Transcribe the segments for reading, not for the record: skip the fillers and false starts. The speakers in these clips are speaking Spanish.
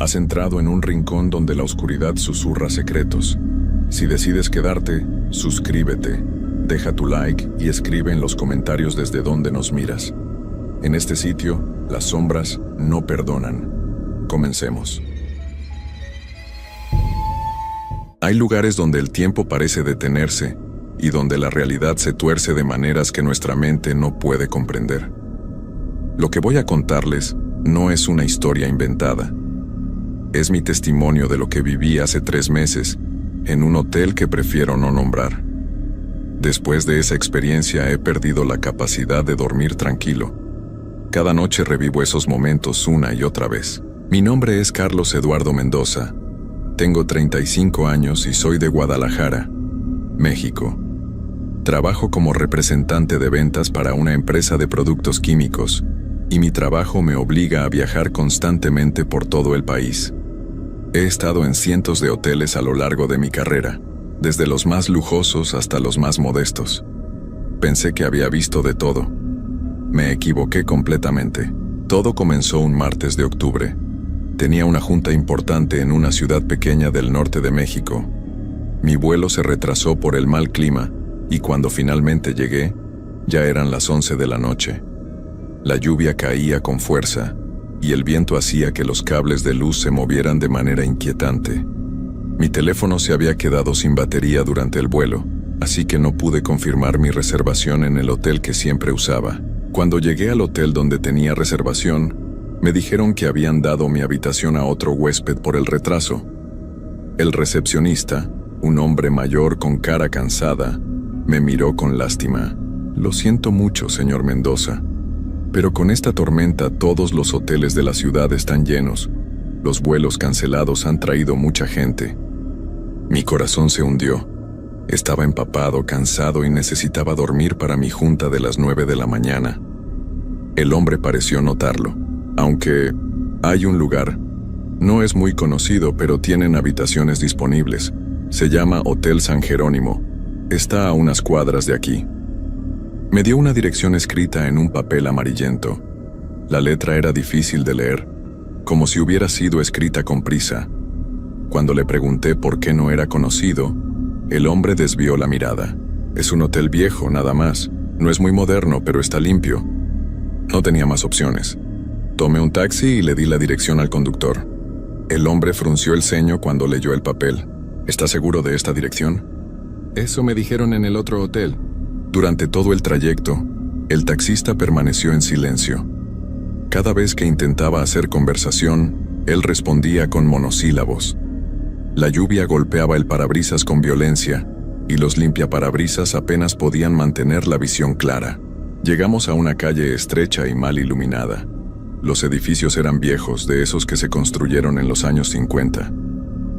Has entrado en un rincón donde la oscuridad susurra secretos. Si decides quedarte, suscríbete, deja tu like y escribe en los comentarios desde dónde nos miras. En este sitio, las sombras no perdonan. Comencemos. Hay lugares donde el tiempo parece detenerse y donde la realidad se tuerce de maneras que nuestra mente no puede comprender. Lo que voy a contarles no es una historia inventada. Es mi testimonio de lo que viví hace 3 meses en un hotel que prefiero no nombrar. Después de esa experiencia he perdido la capacidad de dormir tranquilo. Cada noche revivo esos momentos una y otra vez. Mi nombre es Carlos Eduardo Mendoza. Tengo 35 años y soy de Guadalajara, México. Trabajo como representante de ventas para una empresa de productos químicos, y mi trabajo me obliga a viajar constantemente por todo el país. He estado en cientos de hoteles a lo largo de mi carrera, desde los más lujosos hasta los más modestos. Pensé que había visto de todo. Me equivoqué completamente. Todo comenzó un martes de octubre. Tenía una junta importante en una ciudad pequeña del norte de México. Mi vuelo se retrasó por el mal clima, y cuando finalmente llegué, ya eran las 11 de la noche. La lluvia caía con fuerza, y el viento hacía que los cables de luz se movieran de manera inquietante. Mi teléfono se había quedado sin batería durante el vuelo, así que no pude confirmar mi reservación en el hotel que siempre usaba. Cuando llegué al hotel donde tenía reservación, me dijeron que habían dado mi habitación a otro huésped por el retraso. El recepcionista, un hombre mayor con cara cansada, me miró con lástima. Lo siento mucho, señor Mendoza, pero con esta tormenta todos los hoteles de la ciudad están llenos. Los vuelos cancelados han traído mucha gente. Mi corazón se hundió. Estaba empapado, cansado y necesitaba dormir para mi junta de las 9 de la mañana. El hombre pareció notarlo. Aunque hay un lugar, no es muy conocido, pero tienen habitaciones disponibles. Se llama Hotel San Jerónimo. Está a unas cuadras de aquí. Me dio una dirección escrita en un papel amarillento. La letra era difícil de leer, como si hubiera sido escrita con prisa. Cuando le pregunté por qué no era conocido, el hombre desvió la mirada. Es un hotel viejo, nada más. No es muy moderno, pero está limpio. No tenía más opciones. Tomé un taxi y le di la dirección al conductor. El hombre frunció el ceño cuando leyó el papel. ¿Está seguro de esta dirección? Eso me dijeron en el otro hotel. Durante todo el trayecto, el taxista permaneció en silencio. Cada vez que intentaba hacer conversación, él respondía con monosílabos. La lluvia golpeaba el parabrisas con violencia, y los limpiaparabrisas apenas podían mantener la visión clara. Llegamos a una calle estrecha y mal iluminada. Los edificios eran viejos, de esos que se construyeron en los años 50.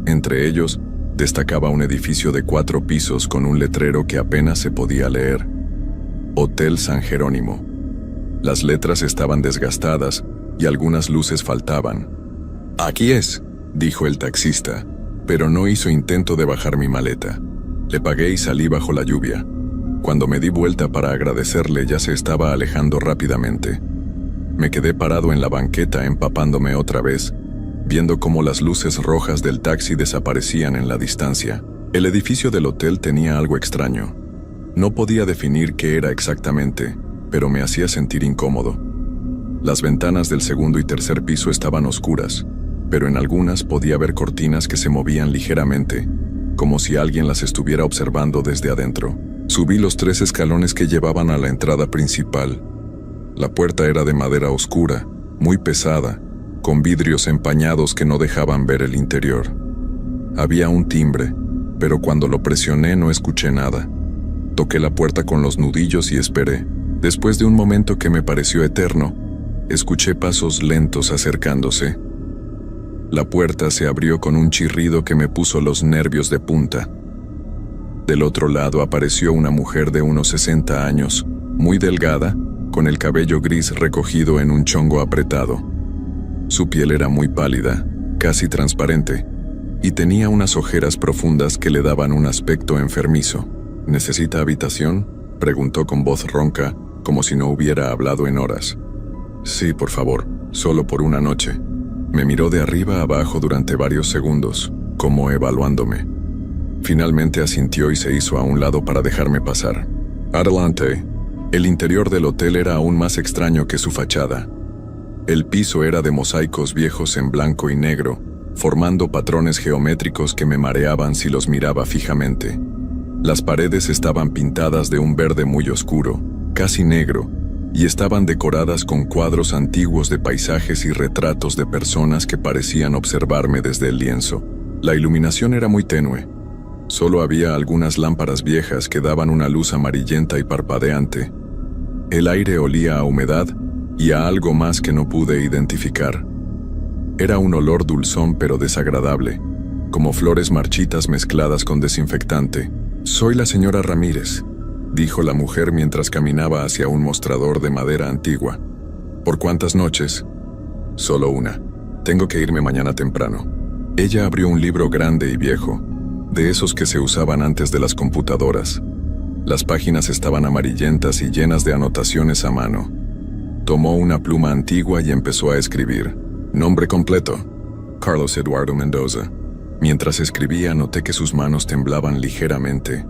Entre ellos, destacaba un edificio de 4 pisos con un letrero que apenas se podía leer. Hotel San Jerónimo. Las letras estaban desgastadas y algunas luces faltaban. «Aquí es», dijo el taxista, pero no hizo intento de bajar mi maleta. Le pagué y salí bajo la lluvia. Cuando me di vuelta para agradecerle, ya se estaba alejando rápidamente. Me quedé parado en la banqueta empapándome otra vez, viendo cómo las luces rojas del taxi desaparecían en la distancia. El edificio del hotel tenía algo extraño. No podía definir qué era exactamente, pero me hacía sentir incómodo. Las ventanas del segundo y tercer piso estaban oscuras, pero en algunas podía ver cortinas que se movían ligeramente, como si alguien las estuviera observando desde adentro. Subí los 3 escalones que llevaban a la entrada principal. La puerta era de madera oscura, muy pesada, con vidrios empañados que no dejaban ver el interior. Había un timbre, pero cuando lo presioné no escuché nada. Toqué la puerta con los nudillos y esperé. Después de un momento que me pareció eterno, escuché pasos lentos acercándose. La puerta se abrió con un chirrido que me puso los nervios de punta. Del otro lado apareció una mujer de unos 60 años, muy delgada, con el cabello gris recogido en un chongo apretado. Su piel era muy pálida, casi transparente, y tenía unas ojeras profundas que le daban un aspecto enfermizo. ¿Necesita habitación?, preguntó con voz ronca, como si no hubiera hablado en horas. Sí, por favor, solo por una noche. Me miró de arriba a abajo durante varios segundos, como evaluándome. Finalmente asintió y se hizo a un lado para dejarme pasar. Adelante. El interior del hotel era aún más extraño que su fachada. El piso era de mosaicos viejos en blanco y negro, formando patrones geométricos que me mareaban si los miraba fijamente. Las paredes estaban pintadas de un verde muy oscuro, casi negro, y estaban decoradas con cuadros antiguos de paisajes y retratos de personas que parecían observarme desde el lienzo. La iluminación era muy tenue. Solo había algunas lámparas viejas que daban una luz amarillenta y parpadeante. El aire olía a humedad y a algo más que no pude identificar. Era un olor dulzón pero desagradable, como flores marchitas mezcladas con desinfectante. «Soy la señora Ramírez», dijo la mujer mientras caminaba hacia un mostrador de madera antigua. «¿Por cuántas noches?» «Solo una. Tengo que irme mañana temprano». Ella abrió un libro grande y viejo, de esos que se usaban antes de las computadoras. Las páginas estaban amarillentas y llenas de anotaciones a mano. Tomó una pluma antigua y empezó a escribir. Nombre completo: Carlos Eduardo Mendoza. Mientras escribía, noté que sus manos temblaban ligeramente.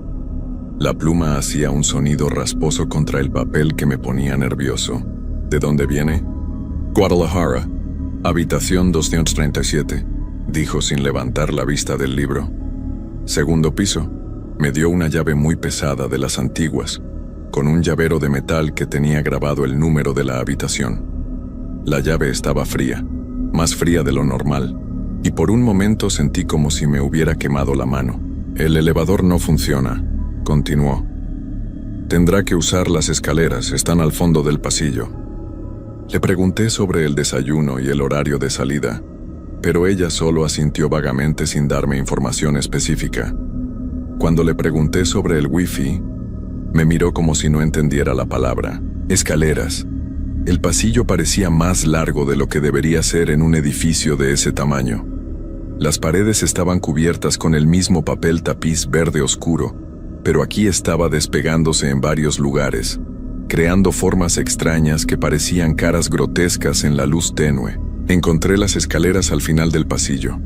La pluma hacía un sonido rasposo contra el papel que me ponía nervioso. ¿De dónde viene? Guadalajara, habitación 237, dijo sin levantar la vista del libro. Segundo piso. Me dio una llave muy pesada de las antiguas, con un llavero de metal que tenía grabado el número de la habitación. La llave estaba fría, más fría de lo normal, y por un momento sentí como si me hubiera quemado la mano. «El elevador no funciona», continuó. «Tendrá que usar las escaleras, están al fondo del pasillo». Le pregunté sobre el desayuno y el horario de salida, pero ella solo asintió vagamente sin darme información específica. Cuando le pregunté sobre el wifi, me miró como si no entendiera la palabra. Escaleras. El pasillo parecía más largo de lo que debería ser en un edificio de ese tamaño. Las paredes estaban cubiertas con el mismo papel tapiz verde oscuro, pero aquí estaba despegándose en varios lugares, creando formas extrañas que parecían caras grotescas en la luz tenue. Encontré las escaleras al final del pasillo.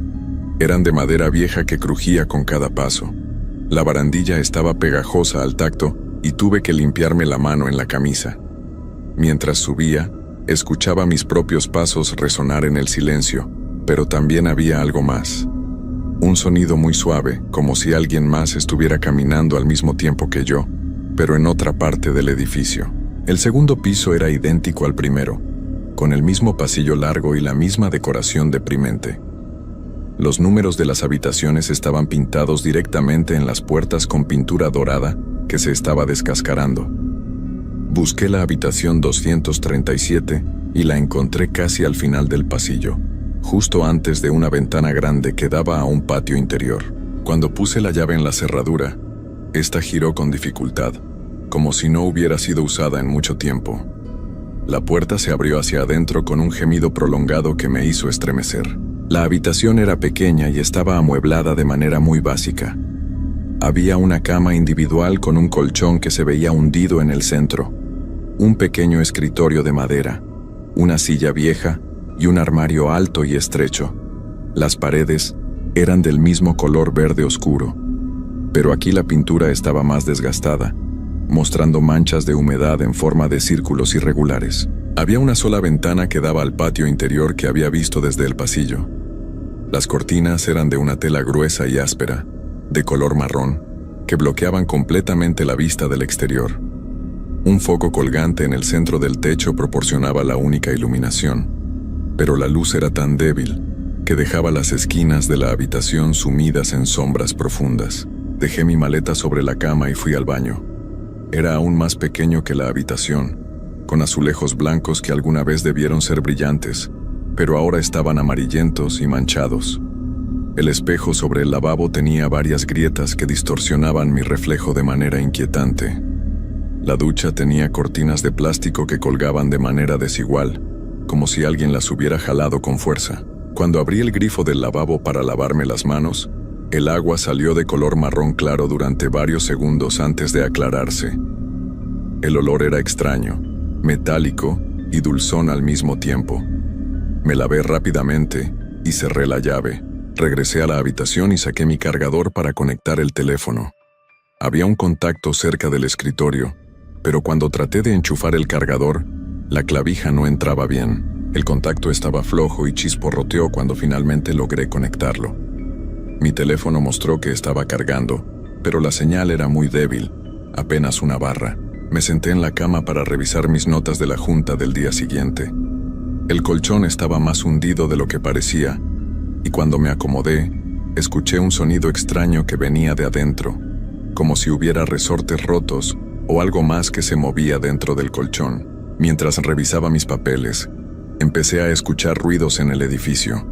Eran de madera vieja que crujía con cada paso. La barandilla estaba pegajosa al tacto y tuve que limpiarme la mano en la camisa. Mientras subía, escuchaba mis propios pasos resonar en el silencio, pero también había algo más. Un sonido muy suave, como si alguien más estuviera caminando al mismo tiempo que yo, pero en otra parte del edificio. El segundo piso era idéntico al primero, con el mismo pasillo largo y la misma decoración deprimente. Los números de las habitaciones estaban pintados directamente en las puertas con pintura dorada que se estaba descascarando. Busqué la habitación 237 y la encontré casi al final del pasillo, justo antes de una ventana grande que daba a un patio interior. Cuando puse la llave en la cerradura, esta giró con dificultad, como si no hubiera sido usada en mucho tiempo. La puerta se abrió hacia adentro con un gemido prolongado que me hizo estremecer. La habitación era pequeña y estaba amueblada de manera muy básica. Había una cama individual con un colchón que se veía hundido en el centro, un pequeño escritorio de madera, una silla vieja y un armario alto y estrecho. Las paredes eran del mismo color verde oscuro, pero aquí la pintura estaba más desgastada, mostrando manchas de humedad en forma de círculos irregulares. Había una sola ventana que daba al patio interior que había visto desde el pasillo. Las cortinas eran de una tela gruesa y áspera, de color marrón, que bloqueaban completamente la vista del exterior. Un foco colgante en el centro del techo proporcionaba la única iluminación, pero la luz era tan débil que dejaba las esquinas de la habitación sumidas en sombras profundas. Dejé mi maleta sobre la cama y fui al baño. Era aún más pequeño que la habitación, con azulejos blancos que alguna vez debieron ser brillantes, pero ahora estaban amarillentos y manchados. El espejo sobre el lavabo tenía varias grietas que distorsionaban mi reflejo de manera inquietante. La ducha tenía cortinas de plástico que colgaban de manera desigual, como si alguien las hubiera jalado con fuerza. Cuando abrí el grifo del lavabo para lavarme las manos, el agua salió de color marrón claro durante varios segundos antes de aclararse. El olor era extraño, metálico y dulzón al mismo tiempo. Me lavé rápidamente y cerré la llave. Regresé a la habitación y saqué mi cargador para conectar el teléfono. Había un contacto cerca del escritorio, pero cuando traté de enchufar el cargador, la clavija no entraba bien. El contacto estaba flojo y chisporroteó cuando finalmente logré conectarlo. Mi teléfono mostró que estaba cargando, pero la señal era muy débil, apenas una barra. Me senté en la cama para revisar mis notas de la junta del día siguiente. El colchón estaba más hundido de lo que parecía, y cuando me acomodé, escuché un sonido extraño que venía de adentro, como si hubiera resortes rotos o algo más que se movía dentro del colchón. Mientras revisaba mis papeles, empecé a escuchar ruidos en el edificio.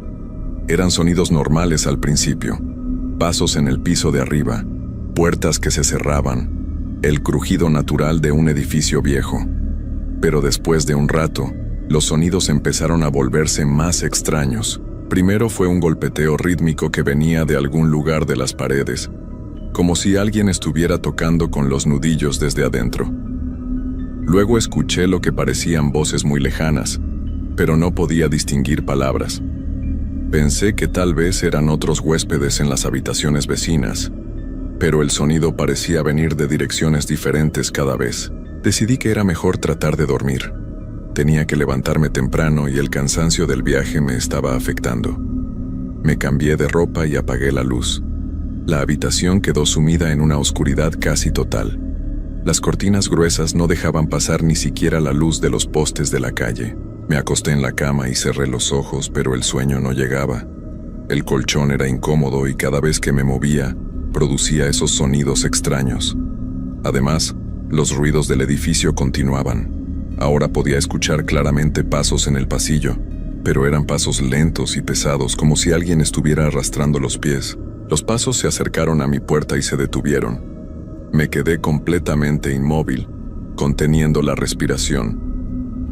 Eran sonidos normales al principio, pasos en el piso de arriba, puertas que se cerraban, el crujido natural de un edificio viejo. Pero después de un rato, los sonidos empezaron a volverse más extraños. Primero fue un golpeteo rítmico que venía de algún lugar de las paredes, como si alguien estuviera tocando con los nudillos desde adentro. Luego escuché lo que parecían voces muy lejanas, pero no podía distinguir palabras. Pensé que tal vez eran otros huéspedes en las habitaciones vecinas, pero el sonido parecía venir de direcciones diferentes cada vez. Decidí que era mejor tratar de dormir. Tenía que levantarme temprano y el cansancio del viaje me estaba afectando. Me cambié de ropa y apagué la luz. La habitación quedó sumida en una oscuridad casi total. Las cortinas gruesas no dejaban pasar ni siquiera la luz de los postes de la calle. Me acosté en la cama y cerré los ojos, pero el sueño no llegaba. El colchón era incómodo y cada vez que me movía, producía esos sonidos extraños. Además, los ruidos del edificio continuaban. Ahora podía escuchar claramente pasos en el pasillo, pero eran pasos lentos y pesados, como si alguien estuviera arrastrando los pies. Los pasos se acercaron a mi puerta y se detuvieron. Me quedé completamente inmóvil, conteniendo la respiración.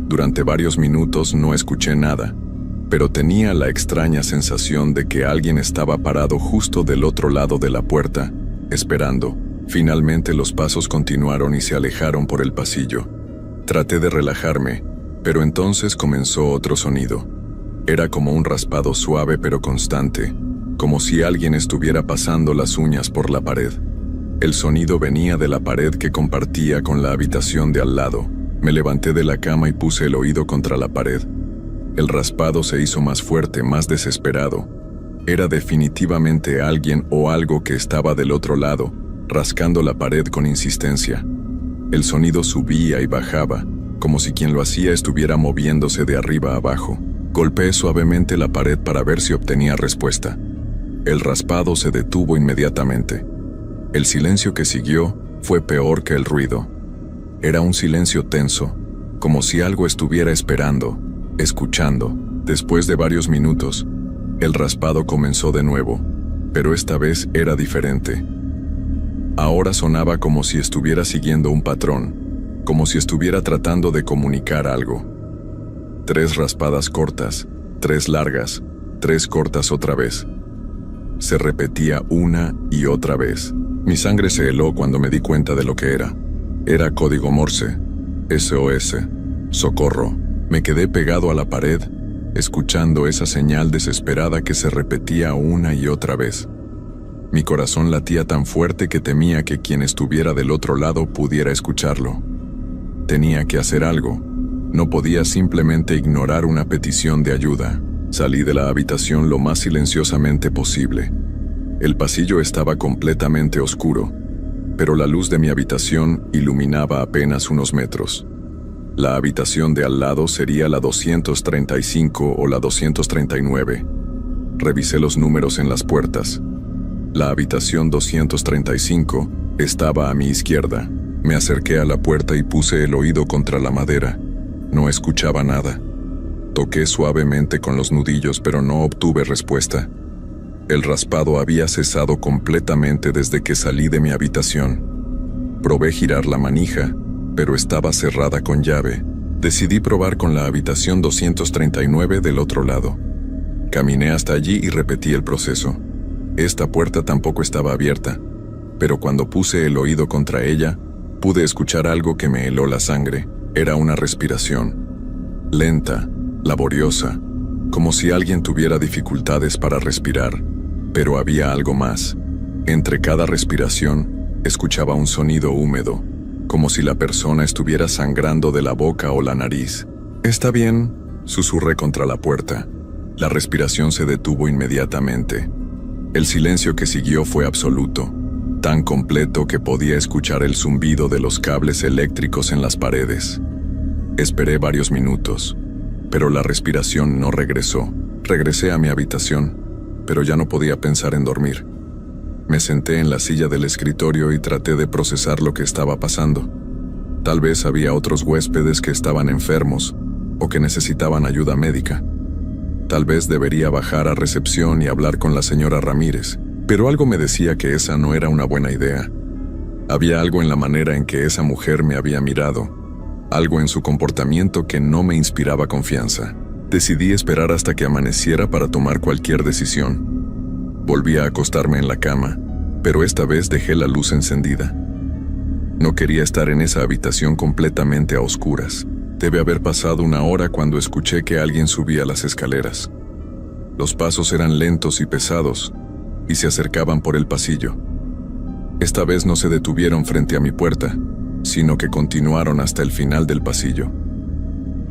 Durante varios minutos no escuché nada, pero tenía la extraña sensación de que alguien estaba parado justo del otro lado de la puerta, esperando. Finalmente los pasos continuaron y se alejaron por el pasillo. Traté de relajarme, pero entonces comenzó otro sonido. Era como un raspado suave pero constante, como si alguien estuviera pasando las uñas por la pared. El sonido venía de la pared que compartía con la habitación de al lado. Me levanté de la cama y puse el oído contra la pared. El raspado se hizo más fuerte, más desesperado. Era definitivamente alguien o algo que estaba del otro lado, rascando la pared con insistencia. El sonido subía y bajaba, como si quien lo hacía estuviera moviéndose de arriba a abajo. Golpeé suavemente la pared para ver si obtenía respuesta. El raspado se detuvo inmediatamente. El silencio que siguió fue peor que el ruido. Era un silencio tenso, como si algo estuviera esperando, escuchando. Después de varios minutos, el raspado comenzó de nuevo, pero esta vez era diferente. Ahora sonaba como si estuviera siguiendo un patrón, como si estuviera tratando de comunicar algo. 3 raspadas cortas, 3 largas, 3 cortas otra vez. Se repetía una y otra vez. Mi sangre se heló cuando me di cuenta de lo que era. Era código Morse, SOS, socorro. Me quedé pegado a la pared, escuchando esa señal desesperada que se repetía una y otra vez. Mi corazón latía tan fuerte que temía que quien estuviera del otro lado pudiera escucharlo. Tenía que hacer algo. No podía simplemente ignorar una petición de ayuda. Salí de la habitación lo más silenciosamente posible. El pasillo estaba completamente oscuro, pero la luz de mi habitación iluminaba apenas unos metros. La habitación de al lado sería la 235 o la 239. Revisé los números en las puertas. La habitación 235 estaba a mi izquierda. Me acerqué a la puerta y puse el oído contra la madera. No escuchaba nada. Toqué suavemente con los nudillos, pero no obtuve respuesta. El raspado había cesado completamente desde que salí de mi habitación. Probé girar la manija, pero estaba cerrada con llave. Decidí probar con la habitación 239 del otro lado. Caminé hasta allí y repetí el proceso. Esta puerta tampoco estaba abierta, pero cuando puse el oído contra ella, pude escuchar algo que me heló la sangre. Era una respiración. Lenta, laboriosa, como si alguien tuviera dificultades para respirar, pero había algo más. Entre cada respiración, escuchaba un sonido húmedo, como si la persona estuviera sangrando de la boca o la nariz. «Está bien», susurré contra la puerta. La respiración se detuvo inmediatamente. El silencio que siguió fue absoluto, tan completo que podía escuchar el zumbido de los cables eléctricos en las paredes. Esperé varios minutos, pero la respiración no regresó. Regresé a mi habitación, pero ya no podía pensar en dormir. Me senté en la silla del escritorio y traté de procesar lo que estaba pasando. Tal vez había otros huéspedes que estaban enfermos o que necesitaban ayuda médica. Tal vez debería bajar a recepción y hablar con la señora Ramírez, pero algo me decía que esa no era una buena idea. Había algo en la manera en que esa mujer me había mirado, algo en su comportamiento que no me inspiraba confianza. Decidí esperar hasta que amaneciera para tomar cualquier decisión. Volví a acostarme en la cama, pero esta vez dejé la luz encendida. No quería estar en esa habitación completamente a oscuras. Debe haber pasado una hora cuando escuché que alguien subía las escaleras. Los pasos eran lentos y pesados, y se acercaban por el pasillo. Esta vez no se detuvieron frente a mi puerta, sino que continuaron hasta el final del pasillo.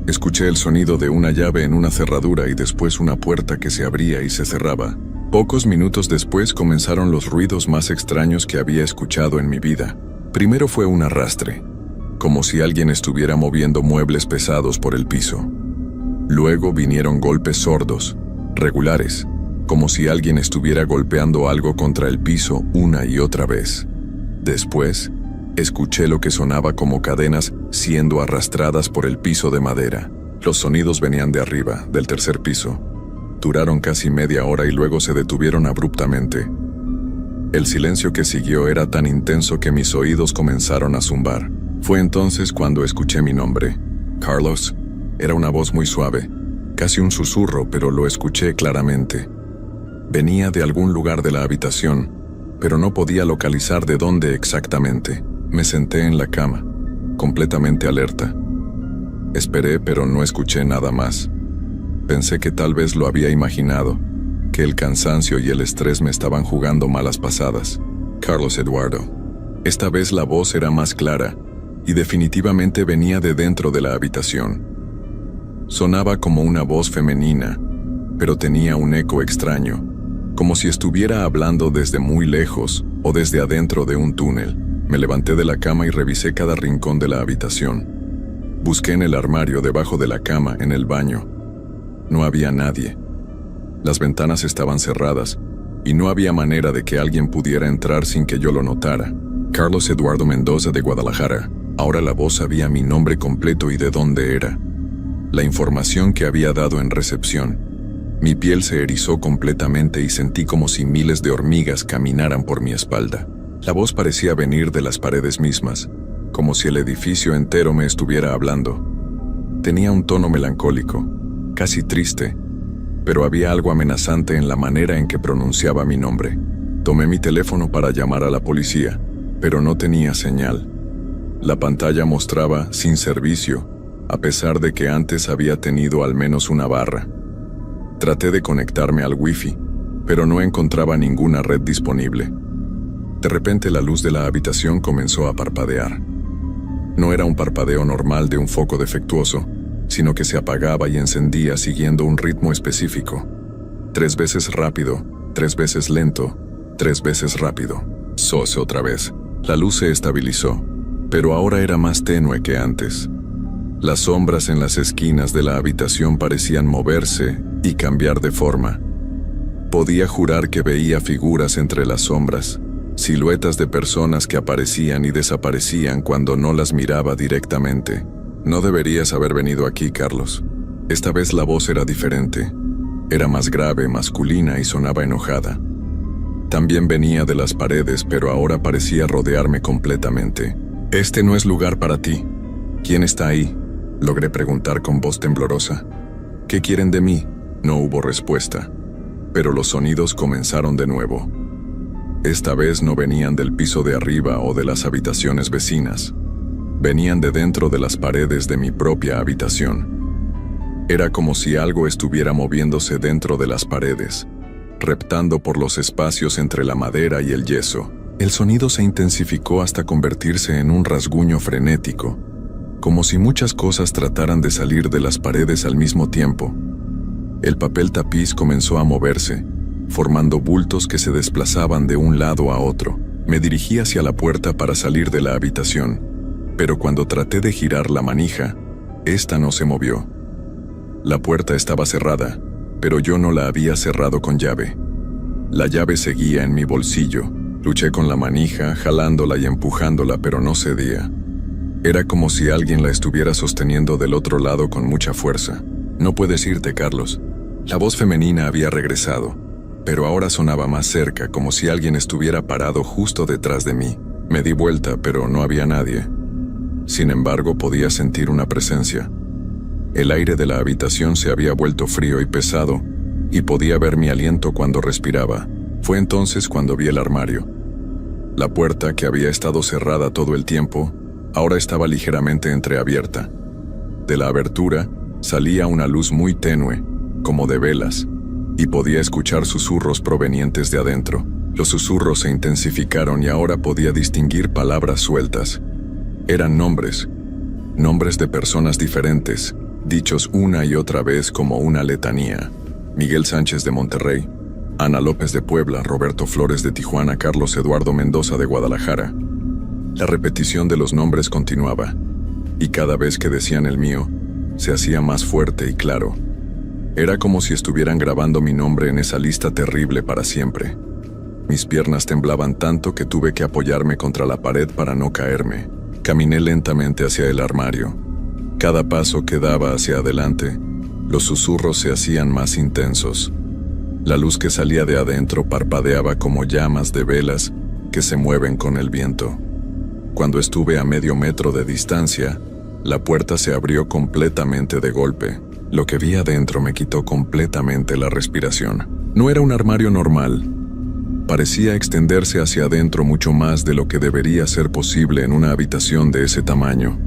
Escuché el sonido de una llave en una cerradura y después una puerta que se abría y se cerraba. Pocos minutos después comenzaron los ruidos más extraños que había escuchado en mi vida. Primero fue un arrastre, como si alguien estuviera moviendo muebles pesados por el piso. Luego vinieron golpes sordos, regulares, como si alguien estuviera golpeando algo contra el piso una y otra vez. Después, escuché lo que sonaba como cadenas siendo arrastradas por el piso de madera. Los sonidos venían de arriba, del tercer piso. Duraron casi media hora y luego se detuvieron abruptamente. El silencio que siguió era tan intenso que mis oídos comenzaron a zumbar. Fue entonces cuando escuché mi nombre. Carlos. Era una voz muy suave, casi un susurro, pero lo escuché claramente. Venía de algún lugar de la habitación, pero no podía localizar de dónde exactamente. Me senté en la cama, completamente alerta. Esperé, pero no escuché nada más. Pensé que tal vez lo había imaginado, que el cansancio y el estrés me estaban jugando malas pasadas. Carlos Eduardo. Esta vez la voz era más clara, y definitivamente venía de dentro de la habitación. Sonaba como una voz femenina, pero tenía un eco extraño, como si estuviera hablando desde muy lejos o desde adentro de un túnel. Me levanté de la cama y revisé cada rincón de la habitación. Busqué en el armario, debajo de la cama, en el baño. No había nadie. Las ventanas estaban cerradas y no había manera de que alguien pudiera entrar sin que yo lo notara. Carlos Eduardo Mendoza de Guadalajara. Ahora la voz sabía mi nombre completo y de dónde era. La información que había dado en recepción. Mi piel se erizó completamente y sentí como si miles de hormigas caminaran por mi espalda. La voz parecía venir de las paredes mismas, como si el edificio entero me estuviera hablando. Tenía un tono melancólico, casi triste, pero había algo amenazante en la manera en que pronunciaba mi nombre. Tomé mi teléfono para llamar a la policía, pero no tenía señal. La pantalla mostraba sin servicio, a pesar de que antes había tenido al menos una barra. Traté de conectarme al Wi-Fi, pero no encontraba ninguna red disponible. De repente la luz de la habitación comenzó a parpadear. No era un parpadeo normal de un foco defectuoso, sino que se apagaba y encendía siguiendo un ritmo específico. 3 veces rápido, 3 veces lento, 3 veces rápido. Sos otra vez. La luz se estabilizó, pero ahora era más tenue que antes. Las sombras en las esquinas de la habitación parecían moverse y cambiar de forma. Podía jurar que veía figuras entre las sombras, siluetas de personas que aparecían y desaparecían cuando no las miraba directamente. No deberías haber venido aquí, Carlos. Esta vez la voz era diferente. Era más grave, masculina y sonaba enojada. También venía de las paredes, pero ahora parecía rodearme completamente. Este no es lugar para ti. ¿Quién está ahí? Logré preguntar con voz temblorosa. ¿Qué quieren de mí? No hubo respuesta, pero los sonidos comenzaron de nuevo. Esta vez no venían del piso de arriba o de las habitaciones vecinas. Venían de dentro de las paredes de mi propia habitación. Era como si algo estuviera moviéndose dentro de las paredes, reptando por los espacios entre la madera y el yeso. El sonido se intensificó hasta convertirse en un rasguño frenético, como si muchas cosas trataran de salir de las paredes al mismo tiempo. El papel tapiz comenzó a moverse, formando bultos que se desplazaban de un lado a otro. Me dirigí hacia la puerta para salir de la habitación, pero cuando traté de girar la manija, esta no se movió. La puerta estaba cerrada, pero yo no la había cerrado con llave. La llave seguía en mi bolsillo. Luché con la manija, jalándola y empujándola, pero no cedía. Era como si alguien la estuviera sosteniendo del otro lado con mucha fuerza. «No puedes irte, Carlos». La voz femenina había regresado, pero ahora sonaba más cerca, como si alguien estuviera parado justo detrás de mí. Me di vuelta, pero no había nadie. Sin embargo, podía sentir una presencia. El aire de la habitación se había vuelto frío y pesado, y podía ver mi aliento cuando respiraba. Fue entonces cuando vi el armario. La puerta, que había estado cerrada todo el tiempo, ahora estaba ligeramente entreabierta. De la abertura salía una luz muy tenue, como de velas, y podía escuchar susurros provenientes de adentro. Los susurros se intensificaron y ahora podía distinguir palabras sueltas. Eran nombres de personas diferentes, dichos una y otra vez como una letanía. Miguel Sánchez de Monterrey, Ana López de Puebla, Roberto Flores de Tijuana, Carlos Eduardo Mendoza de Guadalajara. La repetición de los nombres continuaba, y cada vez que decían el mío, se hacía más fuerte y claro. Era como si estuvieran grabando mi nombre en esa lista terrible para siempre. Mis piernas temblaban tanto que tuve que apoyarme contra la pared para no caerme. Caminé lentamente hacia el armario. Cada paso que daba hacia adelante, los susurros se hacían más intensos. La luz que salía de adentro parpadeaba como llamas de velas que se mueven con el viento. Cuando estuve a medio metro de distancia, la puerta se abrió completamente de golpe. Lo que vi adentro me quitó completamente la respiración. No era un armario normal. Parecía extenderse hacia adentro mucho más de lo que debería ser posible en una habitación de ese tamaño.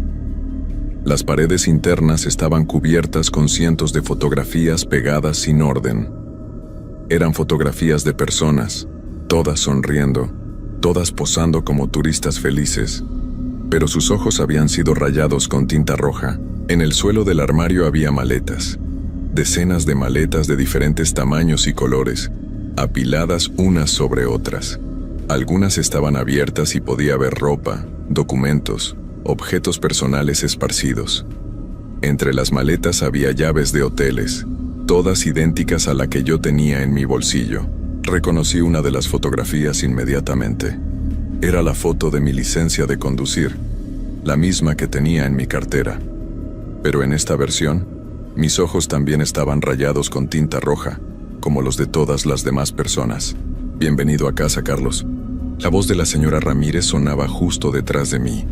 Las paredes internas estaban cubiertas con cientos de fotografías pegadas sin orden. Eran fotografías de personas, todas sonriendo, todas posando como turistas felices, pero sus ojos habían sido rayados con tinta roja. En el suelo del armario había maletas, decenas de maletas de diferentes tamaños y colores, apiladas unas sobre otras. Algunas estaban abiertas y podía ver ropa, documentos, objetos personales esparcidos. Entre las maletas había llaves de hoteles, todas idénticas a la que yo tenía en mi bolsillo. Reconocí una de las fotografías inmediatamente. Era la foto de mi licencia de conducir, la misma que tenía en mi cartera. Pero en esta versión, mis ojos también estaban rayados con tinta roja, como los de todas las demás personas. «Bienvenido a casa, Carlos». La voz de la señora Ramírez sonaba justo detrás de mí.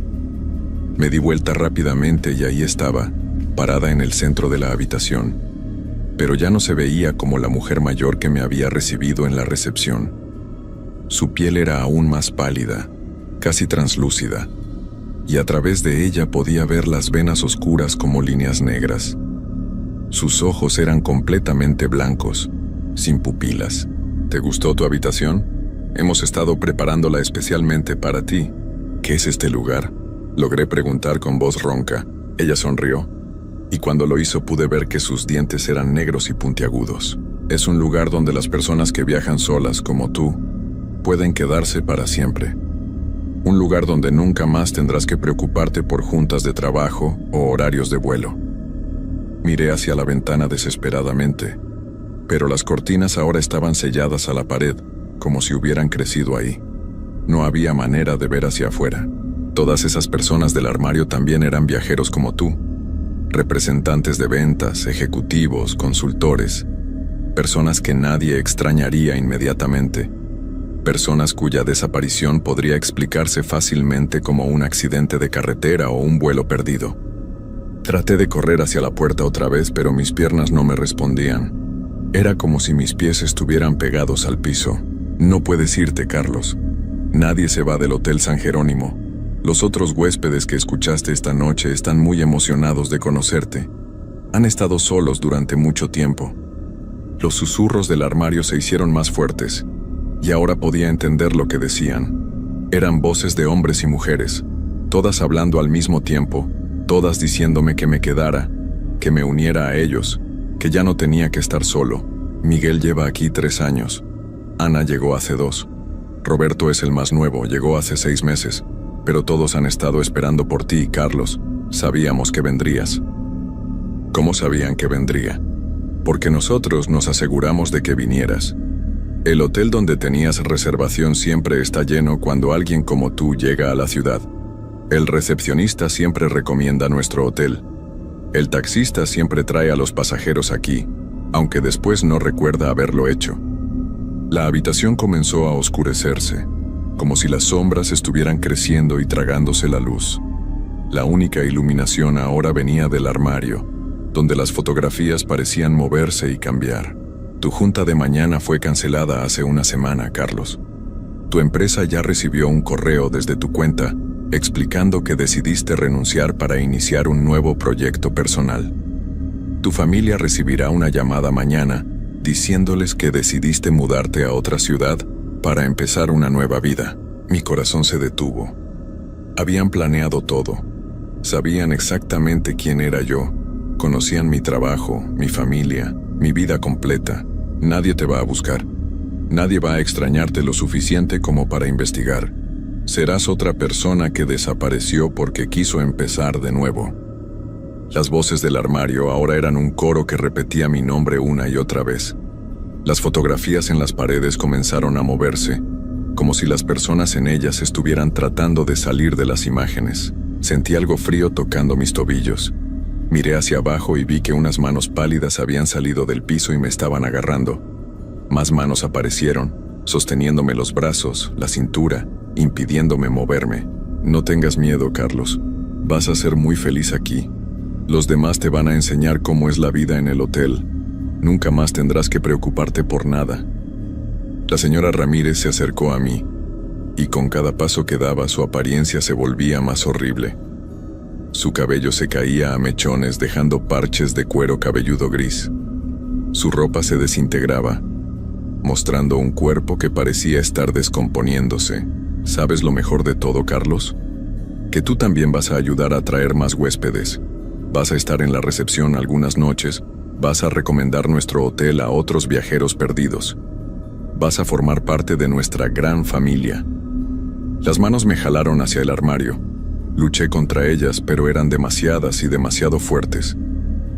Me di vuelta rápidamente y ahí estaba, parada en el centro de la habitación. Pero ya no se veía como la mujer mayor que me había recibido en la recepción. Su piel era aún más pálida, casi translúcida, y a través de ella podía ver las venas oscuras como líneas negras. Sus ojos eran completamente blancos, sin pupilas. «¿Te gustó tu habitación? Hemos estado preparándola especialmente para ti». «¿Qué es este lugar?», logré preguntar con voz ronca. Ella sonrió, y cuando lo hizo pude ver que sus dientes eran negros y puntiagudos. «Es un lugar donde las personas que viajan solas, como tú, pueden quedarse para siempre. Un lugar donde nunca más tendrás que preocuparte por juntas de trabajo o horarios de vuelo». Miré hacia la ventana desesperadamente, pero las cortinas ahora estaban selladas a la pared, como si hubieran crecido ahí. No había manera de ver hacia afuera. Todas esas personas del armario también eran viajeros como tú, representantes de ventas, ejecutivos, consultores, personas que nadie extrañaría inmediatamente, personas cuya desaparición podría explicarse fácilmente como un accidente de carretera o un vuelo perdido. Traté de correr hacia la puerta otra vez, pero mis piernas no me respondían. Era como si mis pies estuvieran pegados al piso. «No puedes irte, Carlos. Nadie se va del Hotel San Jerónimo. Los otros huéspedes que escuchaste esta noche están muy emocionados de conocerte. Han estado solos durante mucho tiempo. Los susurros del armario se hicieron más fuertes, y ahora podía entender lo que decían. Eran voces de hombres y mujeres, todas hablando al mismo tiempo, todas diciéndome que me quedara, que me uniera a ellos, que ya no tenía que estar solo. Miguel lleva aquí 3 años. Ana llegó hace 2. Roberto es el más nuevo, llegó hace 6 meses. Pero todos han estado esperando por ti, Carlos. Sabíamos que vendrías. ¿Cómo sabían que vendría? Porque nosotros nos aseguramos de que vinieras. El hotel donde tenías reservación siempre está lleno cuando alguien como tú llega a la ciudad. El recepcionista siempre recomienda nuestro hotel. El taxista siempre trae a los pasajeros aquí, aunque después no recuerda haberlo hecho. La habitación comenzó a oscurecerse, como si las sombras estuvieran creciendo y tragándose la luz. La única iluminación ahora venía del armario, donde las fotografías parecían moverse y cambiar. Tu junta de mañana fue cancelada hace una semana, Carlos. Tu empresa ya recibió un correo desde tu cuenta explicando que decidiste renunciar para iniciar un nuevo proyecto personal. Tu familia recibirá una llamada mañana diciéndoles que decidiste mudarte a otra ciudad para empezar una nueva vida. Mi corazón se detuvo. Habían planeado todo. Sabían exactamente quién era yo. Conocían mi trabajo, mi familia, mi vida completa. Nadie te va a buscar. Nadie va a extrañarte lo suficiente como para investigar. Serás otra persona que desapareció porque quiso empezar de nuevo. Las voces del armario ahora eran un coro que repetía mi nombre una y otra vez. Las fotografías en las paredes comenzaron a moverse, como si las personas en ellas estuvieran tratando de salir de las imágenes. Sentí algo frío tocando mis tobillos. Miré hacia abajo y vi que unas manos pálidas habían salido del piso y me estaban agarrando. Más manos aparecieron, sosteniéndome los brazos, la cintura, impidiéndome moverme. No tengas miedo, Carlos. Vas a ser muy feliz aquí. Los demás te van a enseñar cómo es la vida en el hotel. Nunca más tendrás que preocuparte por nada. La señora Ramírez se acercó a mí, y con cada paso que daba su apariencia se volvía más horrible. Su cabello se caía a mechones dejando parches de cuero cabelludo gris. Su ropa se desintegraba, mostrando un cuerpo que parecía estar descomponiéndose. ¿Sabes lo mejor de todo, Carlos? Que tú también vas a ayudar a traer más huéspedes. Vas a estar en la recepción algunas noches, vas a recomendar nuestro hotel a otros viajeros perdidos. Vas a formar parte de nuestra gran familia. Las manos me jalaron hacia el armario. Luché contra ellas, pero eran demasiadas y demasiado fuertes.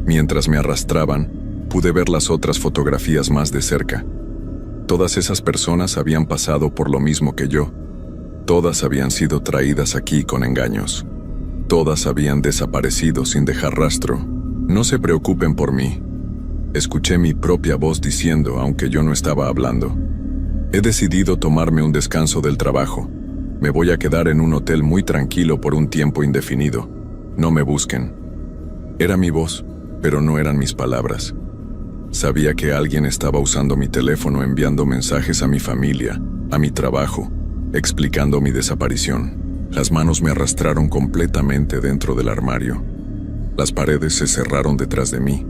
Mientras me arrastraban, pude ver las otras fotografías más de cerca. Todas esas personas habían pasado por lo mismo que yo. Todas habían sido traídas aquí con engaños. Todas habían desaparecido sin dejar rastro. No se preocupen por mí. Escuché mi propia voz diciendo, aunque yo no estaba hablando. He decidido tomarme un descanso del trabajo. Me voy a quedar en un hotel muy tranquilo por un tiempo indefinido. No me busquen. Era mi voz, pero no eran mis palabras. Sabía que alguien estaba usando mi teléfono enviando mensajes a mi familia, a mi trabajo, explicando mi desaparición. Las manos me arrastraron completamente dentro del armario. Las paredes se cerraron detrás de mí,